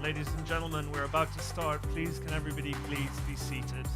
Ladies and gentlemen, we're about to start. Please, can everybody please be seated?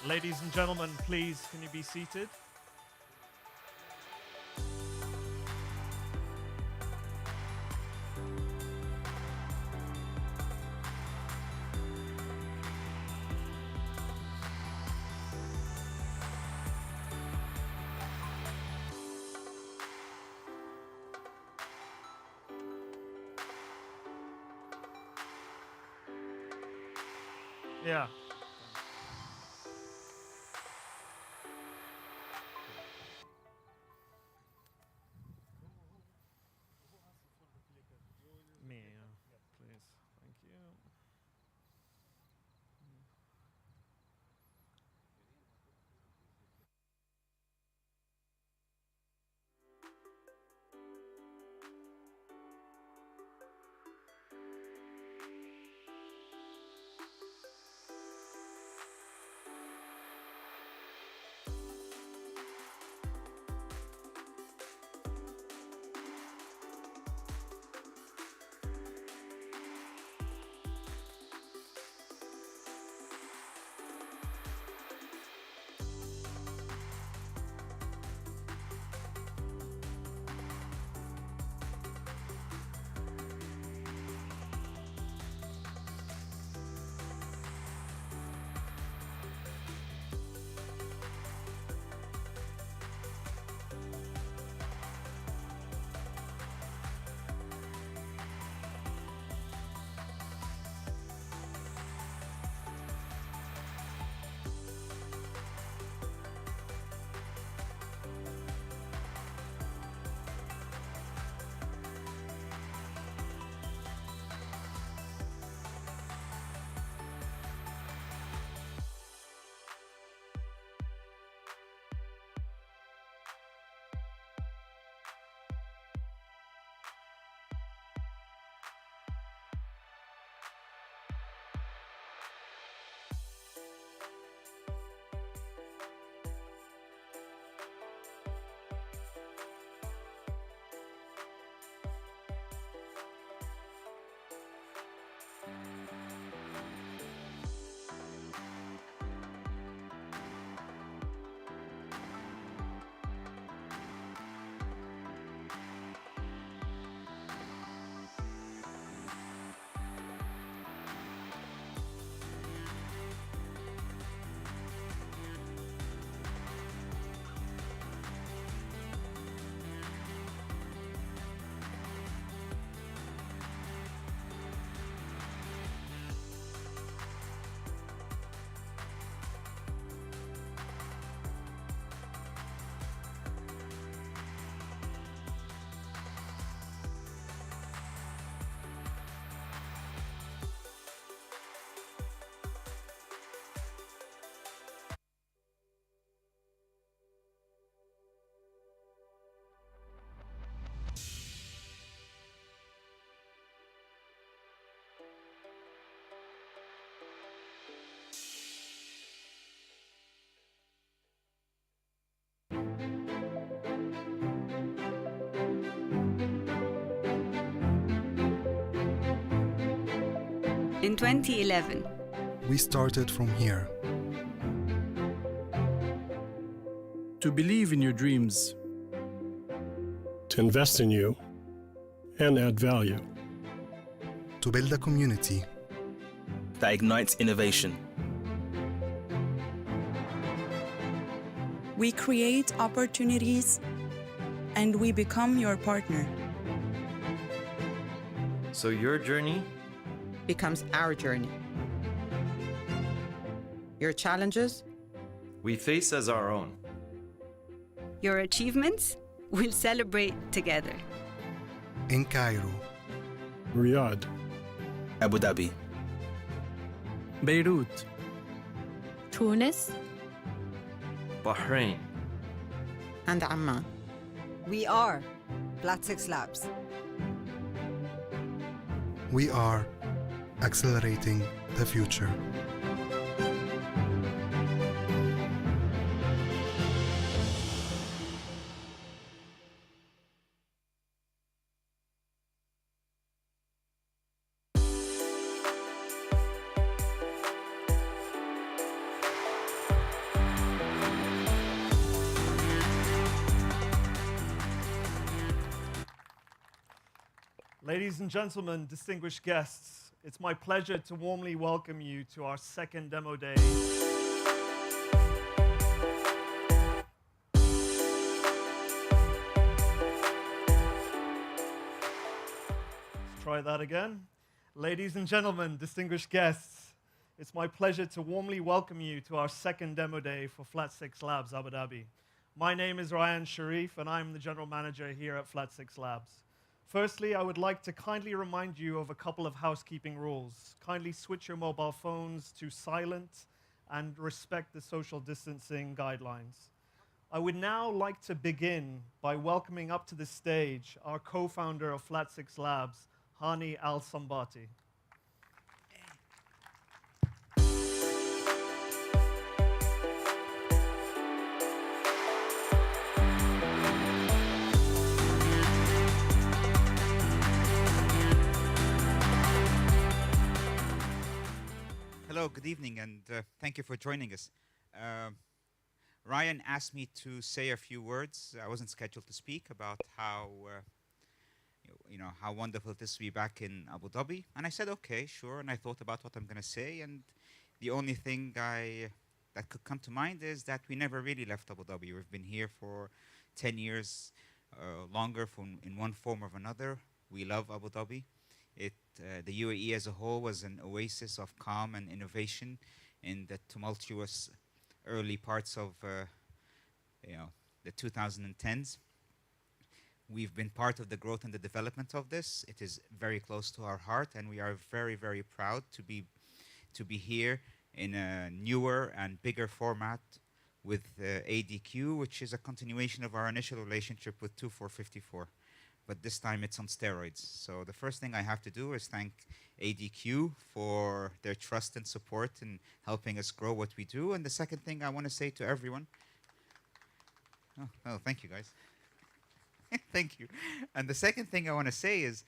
Ladies and gentlemen, please, can you be seated? Yeah. Me, please. Thank you. In 2011, We started from here. To believe in your dreams, to invest in you and add value. To build a community. that ignites innovation. We create opportunities and we become your partner. So your journey becomes our journey. Your challenges, we face as our own. your achievements will celebrate together. In Cairo, Riyadh, Abu Dhabi, Beirut, Tunis, Bahrain, and Amman. We are Flat6Labs. we are accelerating the future. Ladies and gentlemen, distinguished guests, it's my pleasure to warmly welcome you to our second demo day. Let's try that again. Ladies and gentlemen, distinguished guests, it's my pleasure to warmly welcome you to our second demo day for Flat6Labs Abu Dhabi. My name is Ryan Sharif, and I'm the general manager here at Flat6Labs. Firstly, I would like to kindly remind you of a couple of housekeeping rules. Kindly switch your mobile phones to silent and respect the social distancing guidelines. I would now like to begin by welcoming up to the stage our co-founder of Flat6Labs, Hani Al-Sambati. Hello, good evening, and thank you for joining us. Ryan asked me to say a few words. I wasn't scheduled to speak about how, how wonderful it is to be back in Abu Dhabi, and I said, okay, sure. And I thought about what I'm going to say, and the only thing that could come to mind is that we never really left Abu Dhabi. We've been here for 10 years, longer, in one form or another. We love Abu Dhabi. The UAE as a whole was an oasis of calm and innovation in the tumultuous early parts of the 2010s. We've been part of the growth and the development of this. It is very close to our heart, and we are very, very proud to be here in a newer and bigger format with ADQ, which is a continuation of our initial relationship with 2454. But this time it's on steroids. So the first thing I have to do is thank ADQ for their trust and support in helping us grow what we do. And the second thing I want to say to everyone, oh, thank you guys. Thank you. And the second thing I want to say is,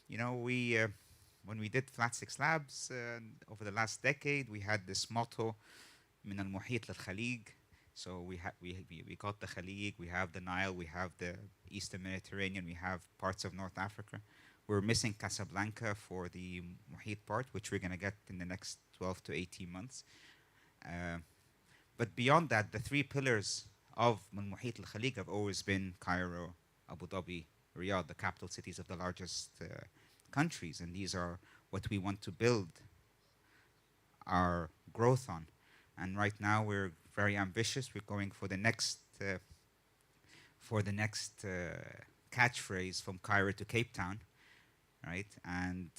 when we did Flat6Labs over the last decade, we had this motto, من المحيط للخليج. So we got the Khalid, we have the Nile, we have the Eastern Mediterranean, we have parts of North Africa. We're missing Casablanca for the Muhit part, which we're going to get in the next 12 to 18 months. But beyond that, the three pillars of Muhit al-Khalid have always been Cairo, Abu Dhabi, Riyadh, the capital cities of the largest countries. And these are what we want to build our growth on. And right now we're very ambitious. We're going for the next catchphrase from Cairo to Cape Town, right? And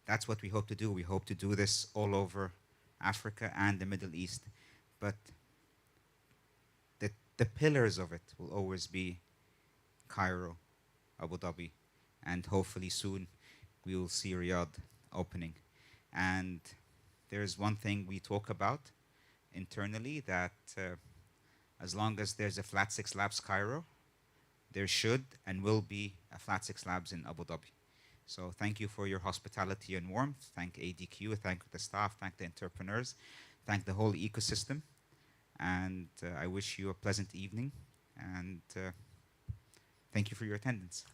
that's what we hope to do. We hope to do this all over Africa and the Middle East. But the pillars of it will always be Cairo, Abu Dhabi, and hopefully soon we will see Riyadh opening. And there's one thing we talk about internally, that as long as there's a Flat6Labs Cairo, there should and will be a Flat6Labs in Abu Dhabi. So thank you for your hospitality and warmth. Thank ADQ, thank the staff, thank the entrepreneurs, thank the whole ecosystem. And I wish you a pleasant evening. And thank you for your attendance.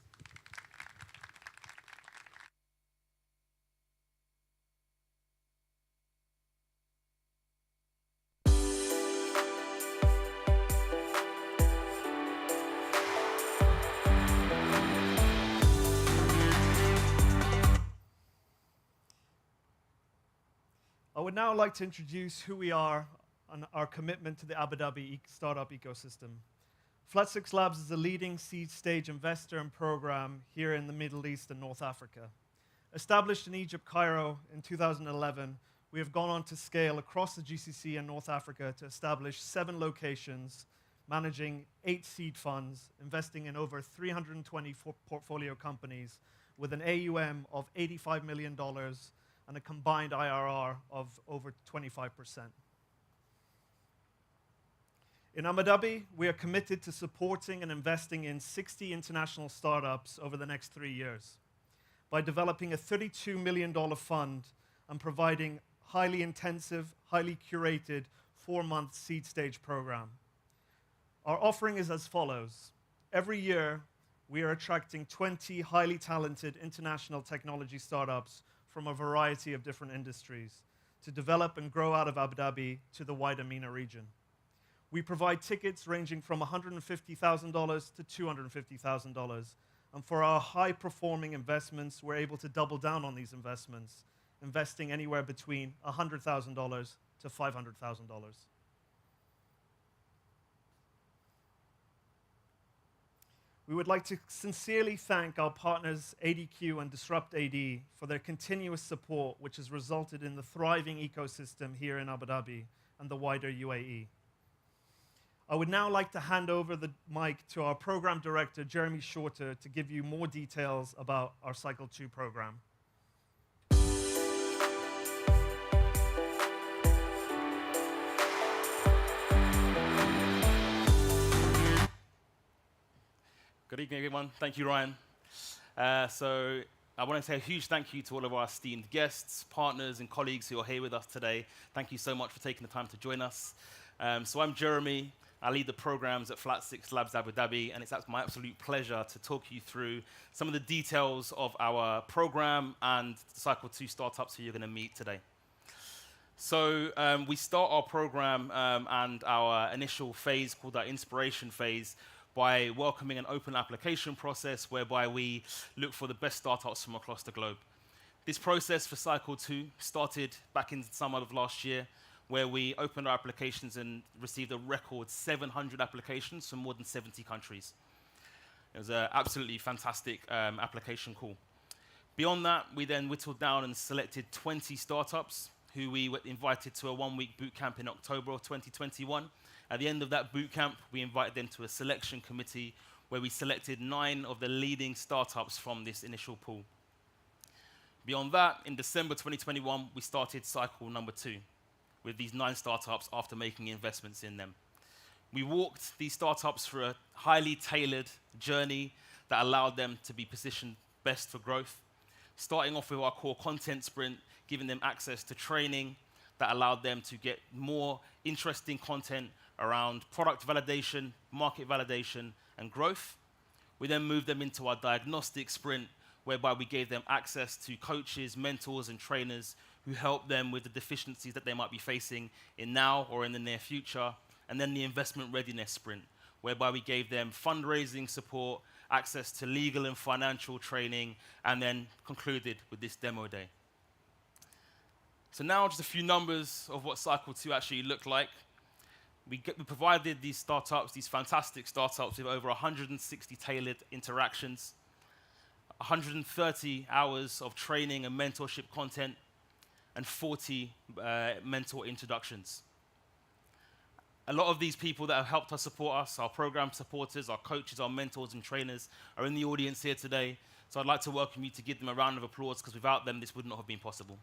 I would now like to introduce who we are and our commitment to the Abu Dhabi startup ecosystem. Flat6Labs is a leading seed stage investor and program here in the Middle East and North Africa. Established in Egypt, Cairo in 2011, we have gone on to scale across the GCC and North Africa to establish 7 locations, managing 8 seed funds, investing in over 320 portfolio companies with an AUM of $85 million and a combined IRR of over 25%. In Abu Dhabi, we are committed to supporting and investing in 60 international startups over the next 3 years by developing a $32 million fund and providing highly intensive, highly curated 4-month seed stage program. Our offering is as follows. Every year, we are attracting 20 highly talented international technology startups from a variety of different industries to develop and grow out of Abu Dhabi to the wider MENA region. We provide tickets ranging from $150,000 to $250,000. And for our high-performing investments, we're able to double down on these investments, investing anywhere between $100,000 to $500,000. We would like to sincerely thank our partners ADQ and Disrupt AD for their continuous support, which has resulted in the thriving ecosystem here in Abu Dhabi and the wider UAE. I would now like to hand over the mic to our program director, Jeremy Shorter, to give you more details about our Cycle 2 program. Good evening, everyone. Thank you, Ryan. So I want to say a huge thank you to all of our esteemed guests, partners, and colleagues who are here with us today. Thank you so much for taking the time to join us. So I'm Jeremy. I lead the programs at Flat6Labs Abu Dhabi, and it's my absolute pleasure to talk you through some of the details of our program and the Cycle 2 startups who you're going to meet today. So we start our program and our initial phase called our inspiration phase by welcoming an open application process whereby we look for the best startups from across the globe. This process for Cycle 2 started back in summer of last year, where we opened our applications and received a record 700 applications from more than 70 countries. It was an absolutely fantastic application call. Beyond that, we then whittled down and selected 20 startups who we were invited to a 1-week boot camp in October of 2021. At the end of that boot camp, we invited them to a selection committee where we selected 9 of the leading startups from this initial pool. Beyond that, in December 2021, we started cycle number 2 with these 9 startups after making investments in them. We walked these startups through a highly tailored journey that allowed them to be positioned best for growth, starting off with our core content sprint, giving them access to training that allowed them to get more interesting content around product validation, market validation, and growth. We then moved them into our diagnostic sprint, whereby we gave them access to coaches, mentors, and trainers who helped them with the deficiencies that they might be facing in now or in the near future. And then the investment readiness sprint, whereby we gave them fundraising support, access to legal and financial training, and then concluded with this demo day. So now just a few numbers of what Cycle 2 actually looked like. We provided these startups, these fantastic startups, with over 160 tailored interactions, 130 hours of training and mentorship content, and 40 mentor introductions. A lot of these people that have helped us support us, our program supporters, our coaches, our mentors and trainers, are in the audience here today. So I'd like to welcome you to give them a round of applause, because without them, this would not have been possible.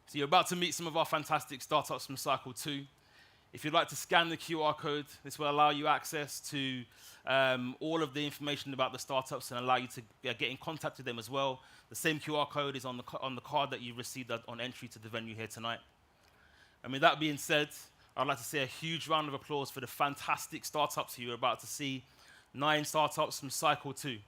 So you're about to meet some of our fantastic startups from Cycle 2. If you'd like to scan the QR code, this will allow you access to all of the information about the startups and allow you to get in contact with them as well. The same QR code is on the card that you received on entry to the venue here tonight. And with that being said, I'd like to say a huge round of applause for the fantastic startups you're about to see. 9 startups from Cycle 2.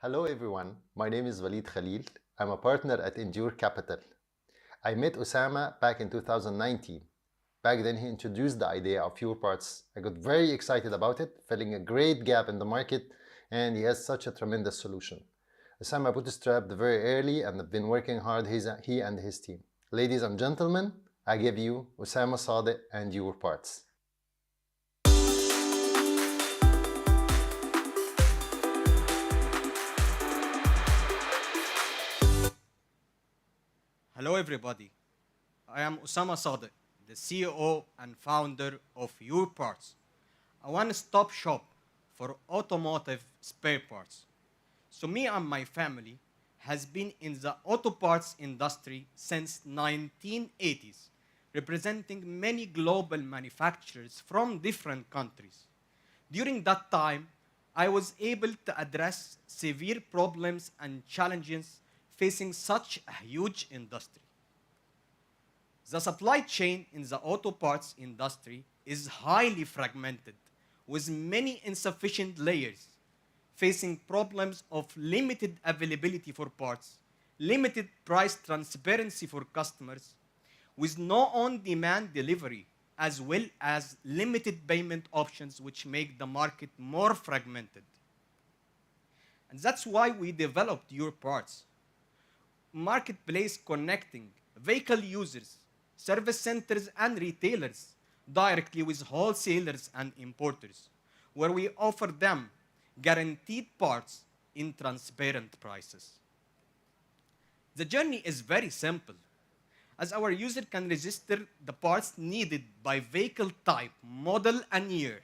Hello everyone, my name is Walid Khalil. I'm a partner at Endure Capital. I met Osama back in 2019. Back then he introduced the idea of Your Parts. I got very excited about it, filling a great gap in the market, and he has such a tremendous solution. Osama bootstrapped very early and have been working hard, he and his team. Ladies and gentlemen, I give you Osama Sadiq and Your Parts. Hello everybody, I am Osama Sadiq, the CEO and founder of Your Parts, a one-stop shop for automotive spare parts. So me and my family has been in the auto parts industry since 1980s, representing many global manufacturers from different countries. During that time, I was able to address severe problems and challenges facing such a huge industry. The supply chain in the auto parts industry is highly fragmented, with many insufficient layers, facing problems of limited availability for parts, limited price transparency for customers, with no on-demand delivery, as well as limited payment options which make the market more fragmented. And that's why we developed Your Parts, marketplace connecting vehicle users, service centers and retailers directly with wholesalers and importers, where we offer them guaranteed parts in transparent prices. The journey is very simple, as our user can register the parts needed by vehicle type, model and year.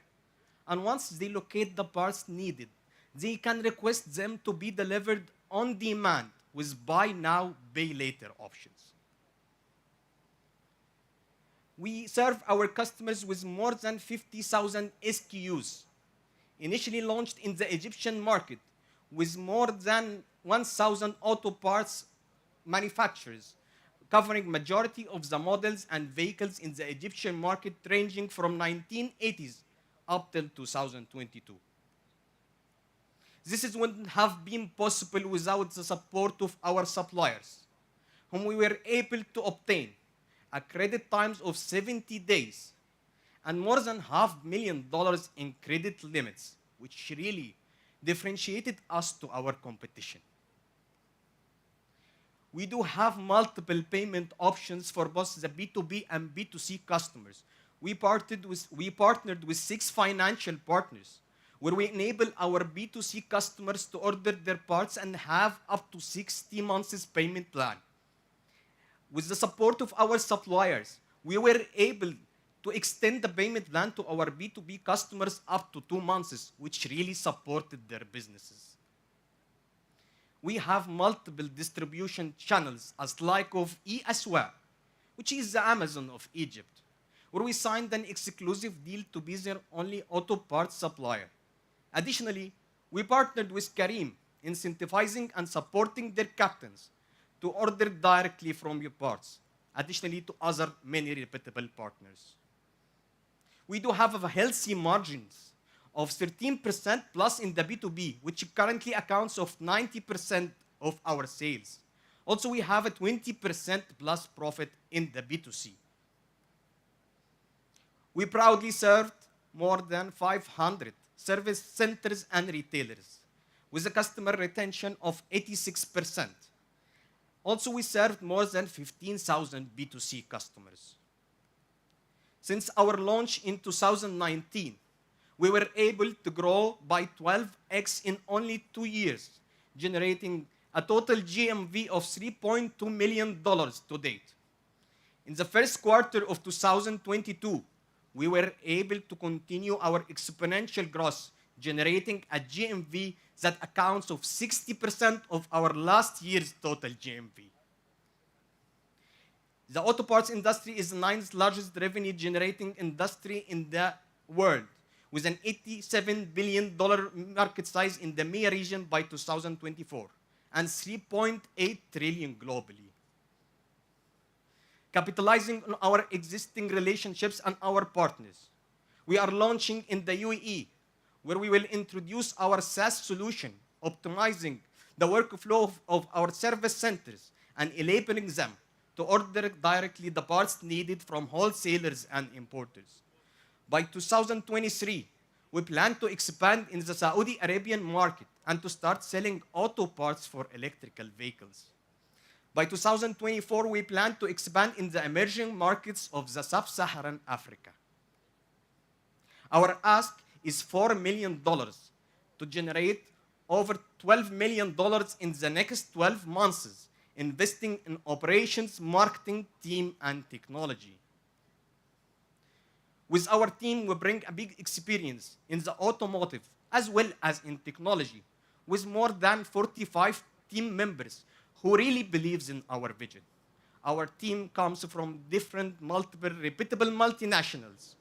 And once they locate the parts needed, they can request them to be delivered on demand with buy now, pay later options. We serve our customers with more than 50,000 SKUs, initially launched in the Egyptian market with more than 1,000 auto parts manufacturers, covering majority of the models and vehicles in the Egyptian market ranging from 1980s up till 2022. This wouldn't have been possible without the support of our suppliers, whom we were able to obtain a credit times of 70 days and more than $500,000 in credit limits, which really differentiated us to our competition. We do have multiple payment options for both the B2B and B2C customers. We partnered with 6 financial partners, where we enable our B2C customers to order their parts and have up to 60 months payment plan. With the support of our suppliers, we were able to extend the payment plan to our B2B customers up to 2 months, which really supported their businesses. We have multiple distribution channels as like of eAswa, which is the Amazon of Egypt, where we signed an exclusive deal to be their only auto parts supplier. Additionally, we partnered with Kareem, incentivizing and supporting their captains to order directly from Your Parts, additionally to other many reputable partners. We do have a healthy margins of 13% plus in the B2B, which currently accounts of 90% of our sales. Also, we have a 20% plus profit in the B2C. We proudly served more than 500 service centers and retailers with a customer retention of 86%. Also, we served more than 15,000 B2C customers. Since our launch in 2019, we were able to grow by 12x in only 2 years, generating a total GMV of $3.2 million to date. In the first quarter of 2022, we were able to continue our exponential growth, generating a GMV that accounts of 60% of our last year's total GMV. The auto parts industry is the 9th largest revenue generating industry in the world, with an $87 billion market size in the MEA region by 2024 and 3.8 trillion globally. Capitalizing on our existing relationships and our partners, we are launching in the UAE, where we will introduce our SaaS solution, optimizing the workflow of our service centers and enabling them to order directly the parts needed from wholesalers and importers. By 2023, we plan to expand in the Saudi Arabian market and to start selling auto parts for electrical vehicles. By 2024, we plan to expand in the emerging markets of the sub-Saharan Africa. Our ask is $4 million to generate over $12 million in the next 12 months, investing in operations, marketing, team, and technology. With our team, we bring a big experience in the automotive as well as in technology, with more than 45 team members who really believes in our vision. Our team comes from different, multiple, reputable multinationals.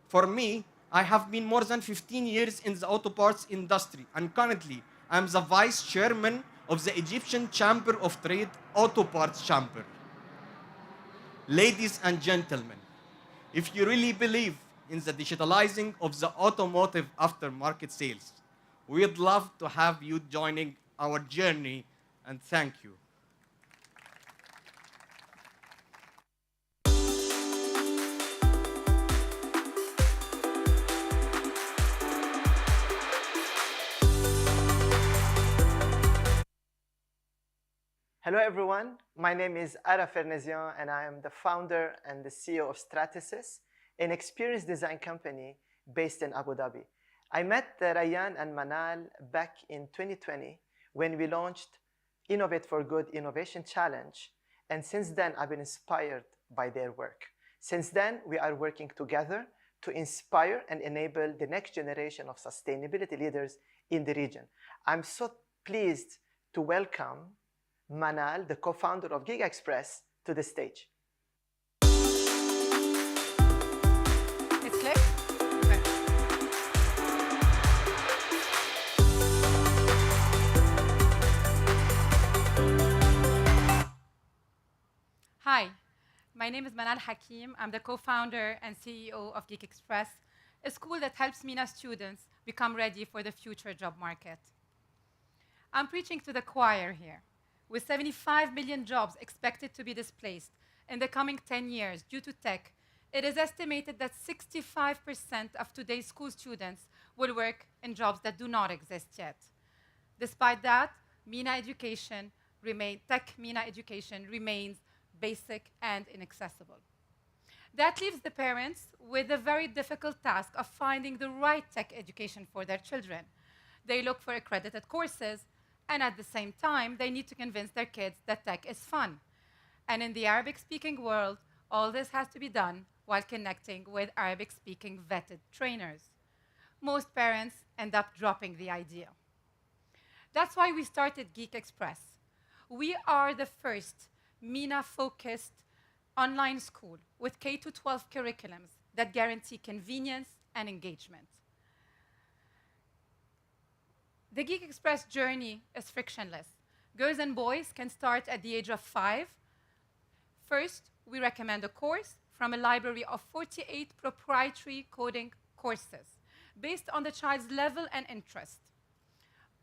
For me, I have been more than 15 years in the auto parts industry, and currently I'm the vice chairman of the Egyptian Chamber of Trade Auto Parts Chamber. Ladies and gentlemen, if you really believe in the digitalizing of the automotive aftermarket sales, we'd love to have you joining our journey, and thank you. Hello everyone, my name is Ara Fernezian and I am the founder and the CEO of Stratasys, an experience design company based in Abu Dhabi. I met Rayyan and Manal back in 2020 when we launched Innovate for Good Innovation Challenge, and since then I've been inspired by their work. Since then, we are working together to inspire and enable the next generation of sustainability leaders in the region. I'm so pleased to welcome Manal, the co-founder of GigaExpress, to the stage. It's clear? Okay. Hi, my name is Manal Hakim. I'm the co-founder and CEO of GigaExpress, a school that helps MENA students become ready for the future job market. I'm preaching to the choir here. With 75 million jobs expected to be displaced in the coming 10 years due to tech, it is estimated that 65% of today's school students will work in jobs that do not exist yet. Despite that, tech MENA education remains basic and inaccessible. That leaves the parents with the very difficult task of finding the right tech education for their children. They look for accredited courses, and at the same time, they need to convince their kids that tech is fun. And in the Arabic-speaking world, all this has to be done while connecting with Arabic-speaking vetted trainers. Most parents end up dropping the idea. That's why we started GigaExpress. We are the first MENA-focused online school with K-12 curriculums that guarantee convenience and engagement. The GigaExpress journey is frictionless. Girls and boys can start at the age of 5. First, we recommend a course from a library of 48 proprietary coding courses based on the child's level and interest.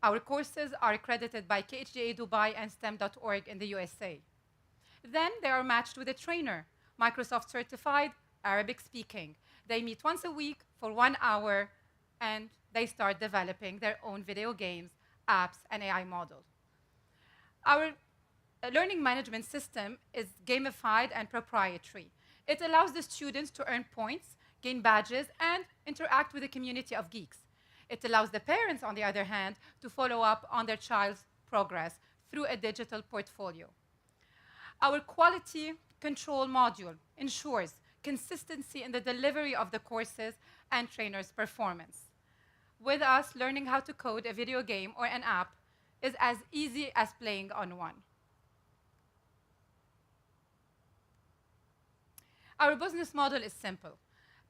Our courses are accredited by KHDA Dubai and STEM.org in the USA. Then they are matched with a trainer, Microsoft certified, Arabic speaking. They meet once a week for 1 hour and they start developing their own video games, apps, and AI models. Our learning management system is gamified and proprietary. It allows the students to earn points, gain badges, and interact with a community of geeks. It allows the parents, on the other hand, to follow up on their child's progress through a digital portfolio. Our quality control module ensures consistency in the delivery of the courses and trainers' performance. With us, learning how to code a video game or an app is as easy as playing on one. Our business model is simple.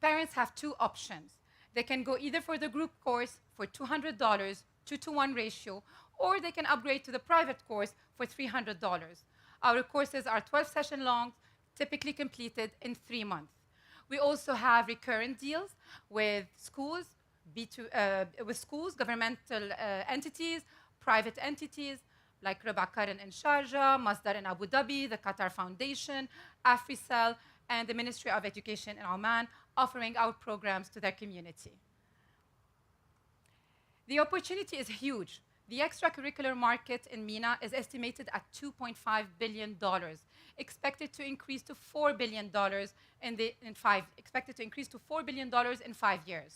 Parents have two options. They can go either for the group course for $200, 2-to-1 ratio, or they can upgrade to the private course for $300. Our courses are 12 session long, typically completed in 3 months. We also have recurrent deals with schools, governmental entities, private entities like Rebakaran in Sharjah, Masdar in Abu Dhabi, the Qatar Foundation, AfriCell, and the Ministry of Education in Oman, offering our programs to their community. The opportunity is huge. The extracurricular market in MENA is estimated at $2.5 billion, expected to increase to $4 billion in 5 years.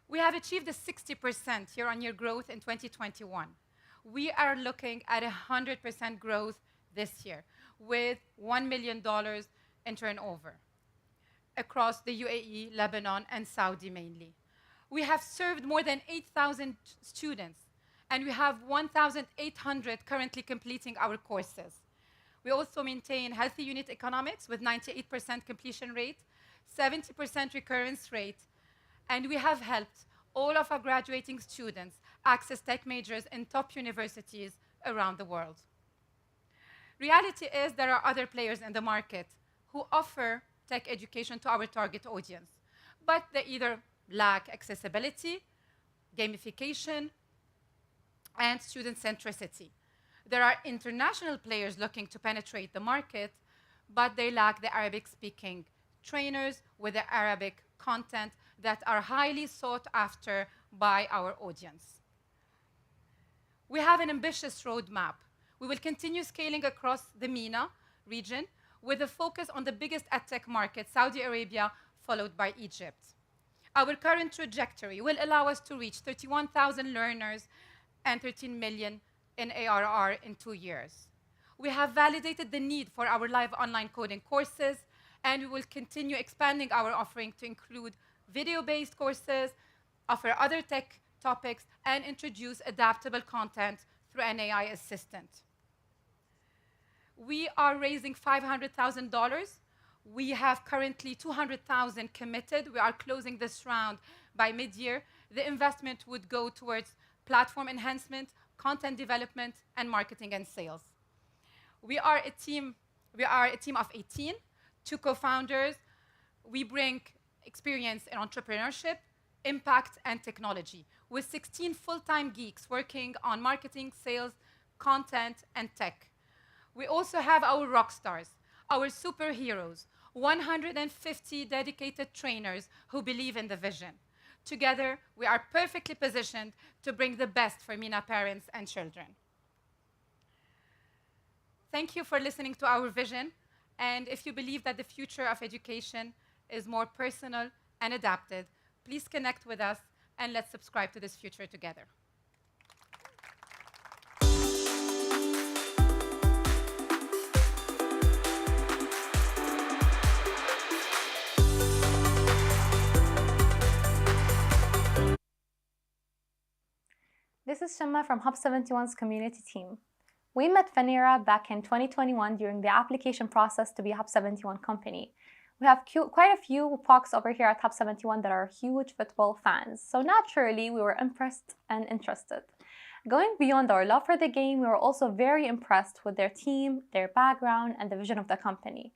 We have achieved a 60% year-on-year growth in 2021. We are looking at 100% growth this year, with $1 million in turnover across the UAE, Lebanon, and Saudi mainly. We have served more than 8,000 students, and we have 1,800 currently completing our courses. We also maintain healthy unit economics with 98% completion rate, 70% recurrence rate, and we have helped all of our graduating students access tech majors in top universities around the world. Reality is there are other players in the market who offer tech education to our target audience, but they either lack accessibility, gamification, and student centricity. There are international players looking to penetrate the market, but they lack the Arabic-speaking trainers with the Arabic content that are highly sought after by our audience. We have an ambitious roadmap. We will continue scaling across the MENA region with a focus on the biggest EdTech market, Saudi Arabia, followed by Egypt. Our current trajectory will allow us to reach 31,000 learners and 13 million in ARR in 2 years. We have validated the need for our live online coding courses, and we will continue expanding our offering to include video-based courses, offer other tech topics, and introduce adaptable content through an AI assistant. We are raising $500,000. We have currently 200,000 committed. We are closing this round by mid-year. The investment would go towards platform enhancement, content development, and marketing and sales. We are a team of 18, 2 co-founders. We bring experience in entrepreneurship, impact, and technology, with 16 full-time geeks working on marketing, sales, content, and tech. We also have our rock stars, our superheroes, 150 dedicated trainers who believe in the vision. Together, we are perfectly positioned to bring the best for MENA parents and children. Thank you for listening to our vision. And if you believe that the future of education is more personal and adapted, please connect with us and let's subscribe to this future together. This is Shema from Hub71's community team. We met Fenera back in 2021 during the application process to be a Hub71 company. We have quite a few folks over here at Hub71 that are huge football fans, so naturally we were impressed and interested. Going beyond our love for the game, we were also very impressed with their team, their background, and the vision of the company.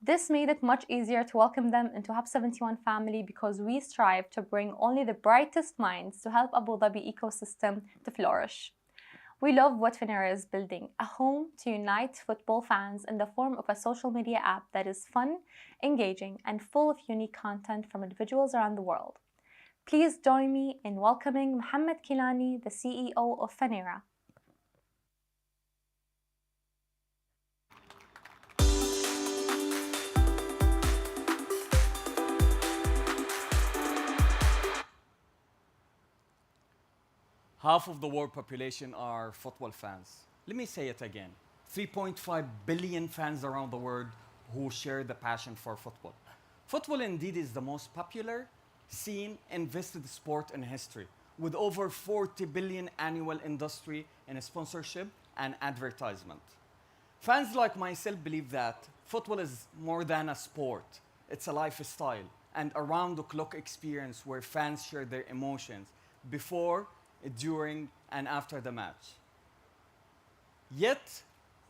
This made it much easier to welcome them into Hub71 family because we strive to bring only the brightest minds to help Abu Dhabi ecosystem to flourish. We love what Fenera is building, a home to unite football fans in the form of a social media app that is fun, engaging, and full of unique content from individuals around the world. Please join me in welcoming Mohammed Kilani, the CEO of Fenera. Half of the world population are football fans. Let me say it again. 3.5 billion fans around the world who share the passion for football. Football indeed is the most popular, seen, invested sport in history, with over 40 billion annual industry in sponsorship and advertisement. Fans like myself believe that football is more than a sport. It's a lifestyle and around-the-clock experience where fans share their emotions before, during, and after the match. Yet,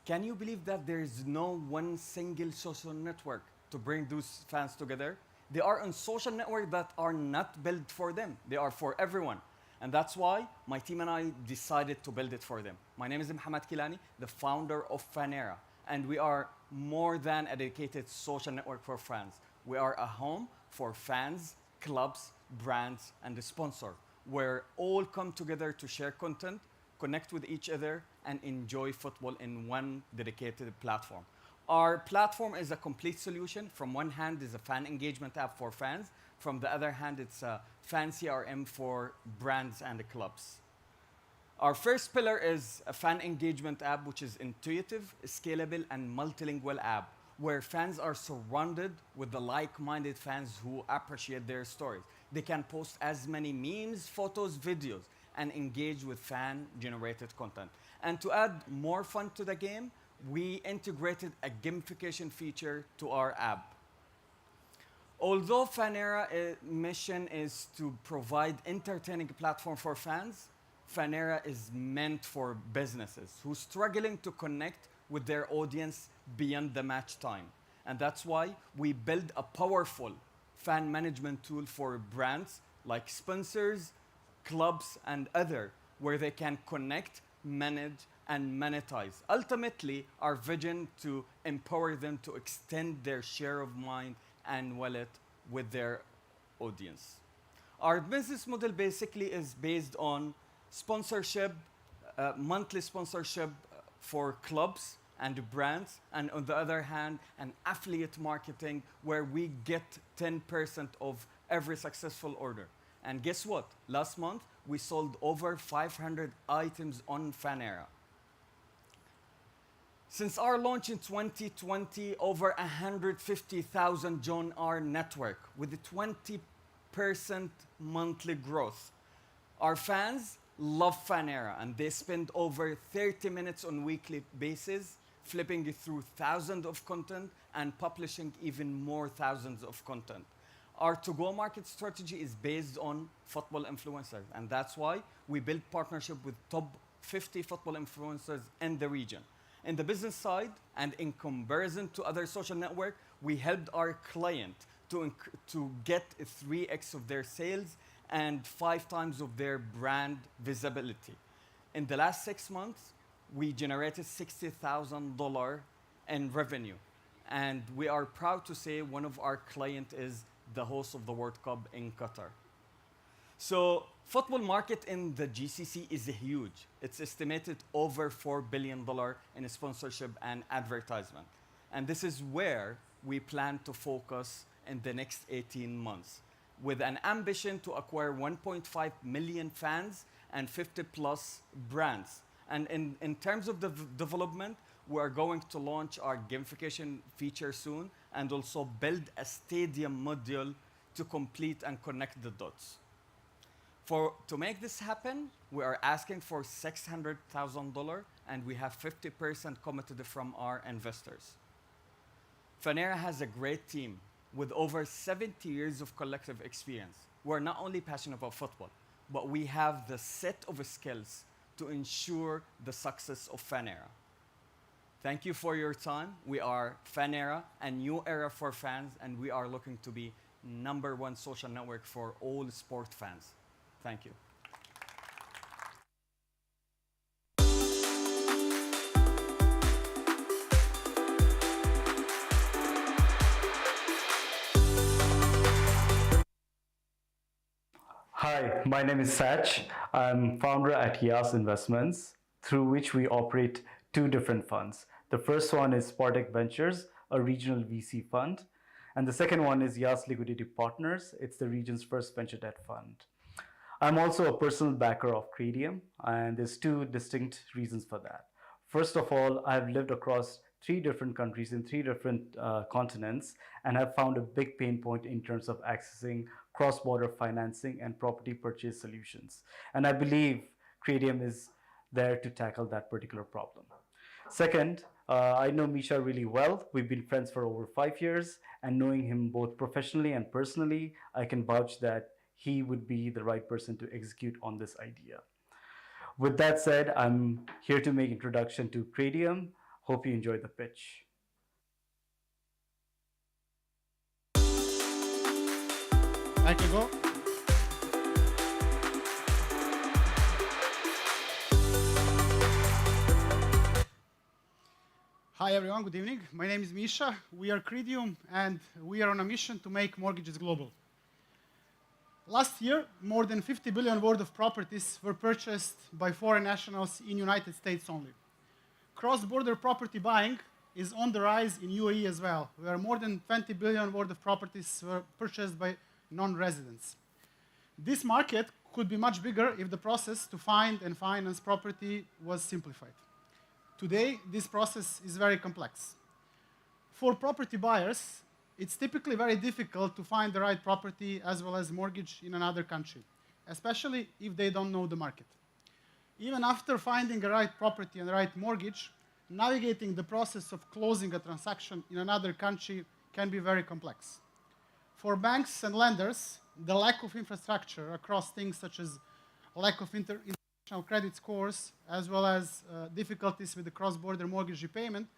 can you believe that there is no one single social network to bring those fans together? They are on social networks that are not built for them. They are for everyone. And that's why my team and I decided to build it for them. My name is Mohammed Kilani, the founder of Fenera. And we are more than a dedicated social network for fans. We are a home for fans, clubs, brands, and the sponsor, where all come together to share content, connect with each other, and enjoy football in one dedicated platform. Our platform is a complete solution. From one hand, is a fan engagement app for fans. From the other hand, it's a fan CRM for brands and the clubs. Our first pillar is a fan engagement app, which is intuitive, scalable, and multilingual app, where fans are surrounded with the like-minded fans who appreciate their stories. They can post as many memes, photos, videos, and engage with fan-generated content. And to add more fun to the game, we integrated a gamification feature to our app. Although Fenera's mission is to provide entertaining platform for fans, Fenera is meant for businesses who are struggling to connect with their audience beyond the match time. And that's why we build a powerful fan management tool for brands like sponsors, clubs, and other, where they can connect, manage, and monetize. Ultimately, our vision to empower them to extend their share of mind and wallet with their audience. Our business model basically is based on sponsorship, monthly sponsorship for clubs and brands, and on the other hand, an affiliate marketing where we get 10% of every successful order. And guess what? Last month, we sold over 500 items on Fenera. Since our launch in 2020, over 150,000 joined our network with a 20% monthly growth. Our fans love Fenera, and they spend over 30 minutes on a weekly basis, flipping through thousands of content and publishing even more thousands of content. Our to-go market strategy is based on football influencers, and that's why we build partnership with top 50 football influencers in the region. In the business side, and in comparison to other social networks, we helped our client to get 3x of their sales and 5 times of their brand visibility. In the last 6 months, we generated $60,000 in revenue. And we are proud to say one of our clients is the host of the World Cup in Qatar. So football market in the GCC is huge. It's estimated over $4 billion in sponsorship and advertisement. And this is where we plan to focus in the next 18 months, with an ambition to acquire 1.5 million fans and 50 plus brands. And in terms of the development, we are going to launch our gamification feature soon and also build a stadium module to complete and connect the dots. To make this happen, we are asking for $600,000 and we have 50% committed from our investors. Fenera has a great team with over 70 years of collective experience. We're not only passionate about football, but we have the set of skills to ensure the success of Fenera. Thank you for your time. We are Fenera, a new era for fans, and we are looking to be #1 social network for all sport fans. Thank you. Hi, my name is Sach. I'm founder at Yas Investments, through which we operate 2 different funds. The first one is Spartak Ventures, a regional VC fund. And the second one is Yas Liquidity Partners. It's the region's first venture debt fund. I'm also a personal backer of Credium, and there's 2 distinct reasons for that. First of all, I've lived across 3 different countries in 3 different continents and have found a big pain point in terms of accessing cross-border financing and property purchase solutions. And I believe Cradium is there to tackle that particular problem. Second, I know Misha really well. We've been friends for over 5 years, and knowing him both professionally and personally, I can vouch that he would be the right person to execute on this idea. With that said, I'm here to make introduction to Cradium. Hope you enjoy the pitch. Thank you, Go. Hi everyone, good evening. My name is Misha. We are Cradium and we are on a mission to make mortgages global. Last year, more than 50 billion worth of properties were purchased by foreign nationals in United States only. Cross-border property buying is on the rise in UAE as well, where more than 20 billion worth of properties were purchased by non-residents. This market could be much bigger if the process to find and finance property was simplified. Today, this process is very complex. For property buyers, it's typically very difficult to find the right property as well as mortgage in another country, especially if they don't know the market. Even after finding the right property and the right mortgage, navigating the process of closing a transaction in another country can be very complex. For banks and lenders, the lack of infrastructure across things such as lack of international credit scores, as well as difficulties with the cross-border mortgage repayment,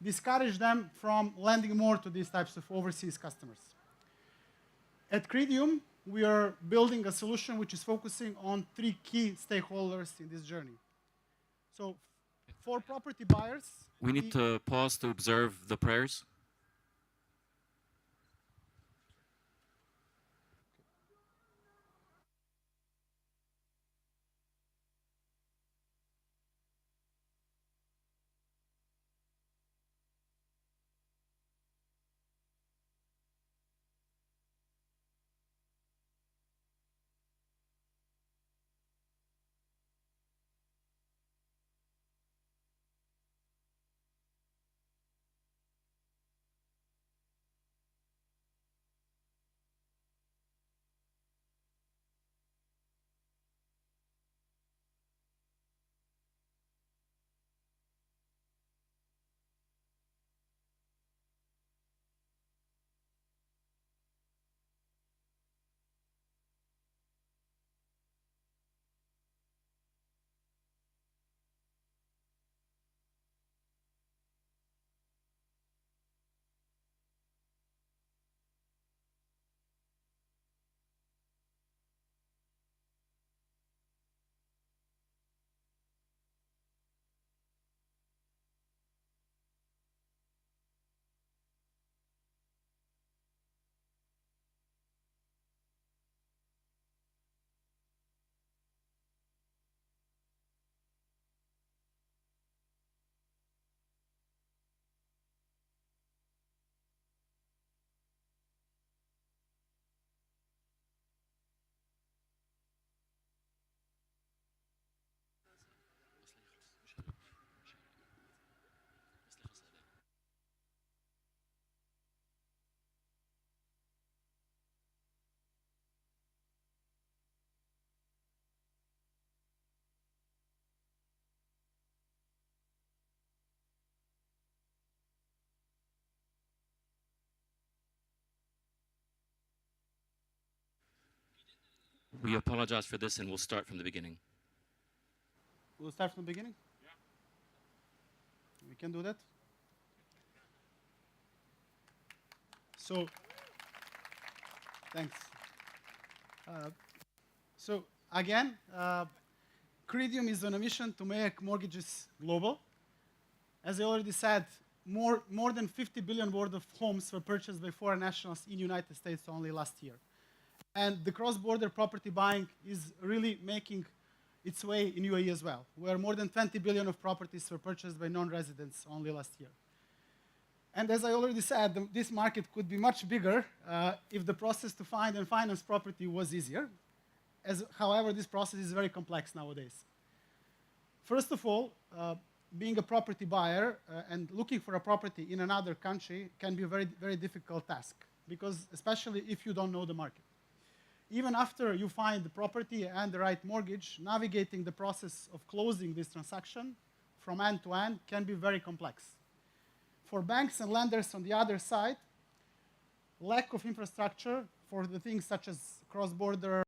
discourage them from lending more to these types of overseas customers. At Cradium, we are building a solution which is focusing on 3 key stakeholders in this journey. So, for property buyers, we need to pause to observe the prayers. We apologize for this and we'll start from the beginning. We'll start from the beginning? Yeah. We can do that. So, thanks. So, again, Cradium is on a mission to make mortgages global. As I already said, more than 50 billion worth of homes were purchased by foreign nationals in the United States only last year. And the cross-border property buying is really making its way in UAE as well, where more than 20 billion of properties were purchased by non-residents only last year. And as I already said, this market could be much bigger if the process to find and finance property was easier. However, this process is very complex nowadays. First of all, being a property buyer and looking for a property in another country can be a very, very difficult task, because especially if you don't know the market. Even after you find the property and the right mortgage, navigating the process of closing this transaction from end to end can be very complex. For banks and lenders on the other side, lack of infrastructure for the things such as cross-border